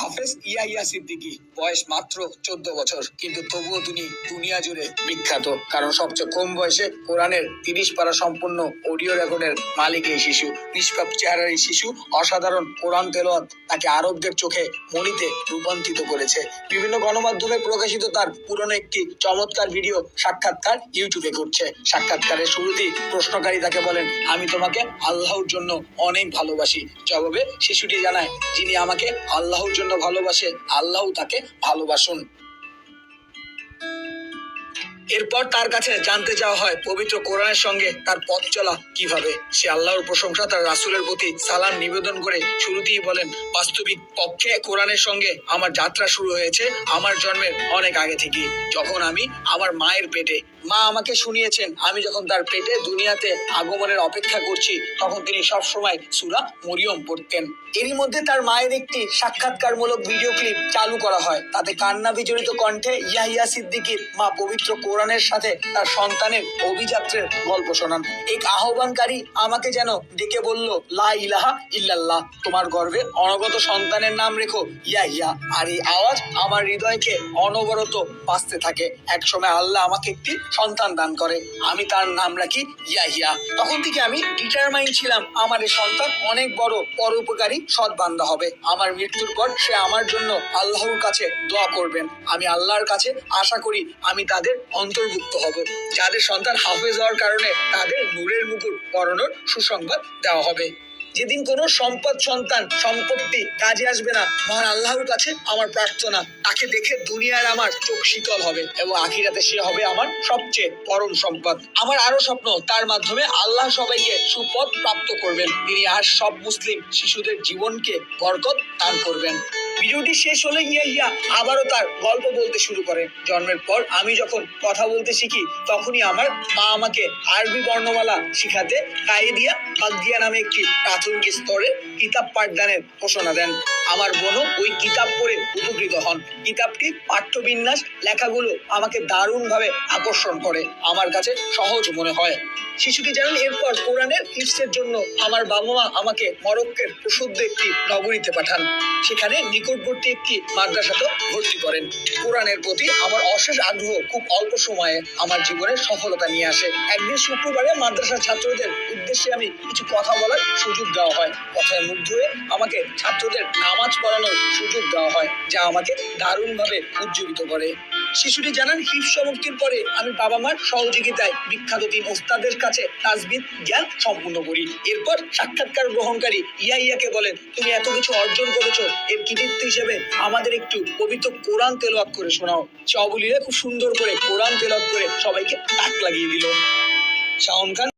হাফেজ ইয়াহিয়া সিদ্দিকী, বয়স মাত্র 14 বছর, কিন্তু তবুও তিনি দুনিয়া জুড়ে বিখ্যাত, কারণ সবচেয়ে কম বয়সে কোরআনের 30 পারা সম্পূর্ণ অডিও রেকর্ডের মালিক এই শিশু। নিষ্পাপ চেহারার এই শিশু অসাধারণ কোরআন তেলাওয়াত তাকে আরবদের চোখে মণিতে রূপান্তরিত করেছে। বিভিন্ন গণমাধ্যমে প্রকাশিত তার পুরনো একটি চমৎকার ভিডিও সাক্ষাৎকার ইউটিউবে ঘুরছে। সাক্ষাৎকারের শুরুতেই প্রশ্নকারী তাকে বলেন, আমি তোমাকে আল্লাহর জন্য অনেক ভালোবাসি। জবাবে শিশুটি জানায়, যিনি আমাকে আল্লাহর জন্য ভালোবাসে, আল্লাহ তাকে ভালোবাসুন। এরপর তার কাছে জানতে চাওয়া হয় পবিত্র কোরআনের সঙ্গে তার পথ চলা কিভাবে। সে আল্লাহর প্রশংসা তার রাসূলের প্রতি সালাম নিবেদন করে শুরুতেই বলেন, বাস্তবিক পক্ষে কোরআনের সঙ্গে আমার যাত্রা শুরু হয়েছে আমার জন্মের অনেক আগে থেকে, যখন আমি আমার মায়ের পেটে। মা আমাকে শুনিয়েছেন, আমি যখন তার পেটে দুনিয়াতে আগমনের অপেক্ষা করছি, তখন তিনি সবসময় সূরা মরিয়ম পড়তেন। এরই মধ্যে তার মায়ের একটি সাক্ষাৎকারমূলক ভিডিও ক্লিপ চালু করা হয়। তাতে কান্না বিজড়িত কণ্ঠে ইয়াহিয়া সিদ্দিকীর মা পবিত্র কোরআনের সাথে তার সন্তানের অভিযাত্রার গল্প শোনান। এক আহ্বানকারী আমাকে যেন ডেকে বলল, লা ইলাহা ইল্লাল্লাহ, তোমার গর্ভে অনগত সন্তানের নাম রেখো ইয়াহিয়া। আর এই আওয়াজ আমার হৃদয়কে অনবরত বাজতে থাকে। একসময় আল্লাহ আমাকে একটি সন্তান দান করে, আমি তার নাম রাখি ইয়াহিয়া। তখন থেকে আমি ডিটারমাইন্ড ছিলাম আমার এই সন্তান অনেক বড় পরোপকারী সৎ বান্দা হবে। আমার মৃত্যুর পর সে আমার জন্য আল্লাহর কাছে দোয়া করবেন। আমি আল্লাহর কাছে আশা করি আমি তাদের অন্তর্ভুক্ত হব, যাদের সন্তান হাফেজ হওয়ার কারণে তাদের নূরের মুকুট পরানোর সুসংবাদ দেওয়া হবে। যেদিন কোনো সম্পত্তি কাজে আসবে না, মহান আল্লাহর কাছে আমার প্রার্থনা, তাকে দেখে দুনিয়ার আমার চোখ শীতল হবে এবং আখিরাতে সে হবে আমার সবচেয়ে পরম সম্পদ। আমার আরো স্বপ্ন, তার মাধ্যমে আল্লাহ সবাইকে সুপথ প্রাপ্ত করবেন। তিনি আর সব মুসলিম শিশুদের জীবনকে বরকত দান করবেন। ভিডিওটি শেষ হলে ইয়াহিয়া আবারও তার গল্প বলতে শুরু করেন। জন্মের পর আমি যখন কথা বলতে শিখি, তখনই আমার মা আমাকে আরবি বর্ণমালা শিখাতে কায়েদিয়া বাগদিয়া নামে একটি প্রাথমিক স্তরে কিতাব পাঠদানের ঘোষণা দেন। আমার বোনও ওই কিতাব পড়ে উপকৃত হন। কিতাবটির পাঠ্যবিন্যাস লেখাগুলো আমাকে দারুণভাবে আকর্ষণ করে, আমার কাছে সহজ মনে হয়। শিশুটি জানেন, এরপর কোরআনের হিফজের জন্য আমার বাবা মা আমাকে মরক্কোর প্রসিদ্ধ একটি নগরীতে পাঠান। সেখানে নিকটবর্তী একটি মাদ্রাসাতে ভর্তি করেন। কোরআনের প্রতি আমার অশেষ আগ্রহ খুব অল্প সময়ে আমার জীবনে সফলতা নিয়ে আসে। একদিন শুক্রবারে মাদ্রাসার ছাত্রদের উদ্দেশ্যে আমি কিছু কথা বলার সুযোগ দেওয়া হয়। কথায় মুগ্ধ হয়ে আমাকে ছাত্রদের নামাজ পড়ানোর সুযোগ দেওয়া হয়, যা আমাকে দারুণভাবে উজ্জীবিত করে। শিশুটি জানান, হিফজ সমাপ্তির পরে আমি বাবা মার সহযোগিতায় বিখ্যাত 3 ওস্তাদের কাছে তাজবিদ জ্ঞান সম্পূর্ণ করি। এরপর সাক্ষাৎকার গ্রহণকারী ইয়াহিয়াকে বলেন, তুমি এত কিছু অর্জন করেছো, এর কৃতিত্ব হিসেবে আমাদের একটু পবিত্র কোরআন তেলাওয়াত করে শোনাও। শাওবুলিরা খুব সুন্দর করে কোরআন তেলাওয়াত করে সবাইকে তাক লাগিয়ে দিল। শাওন খান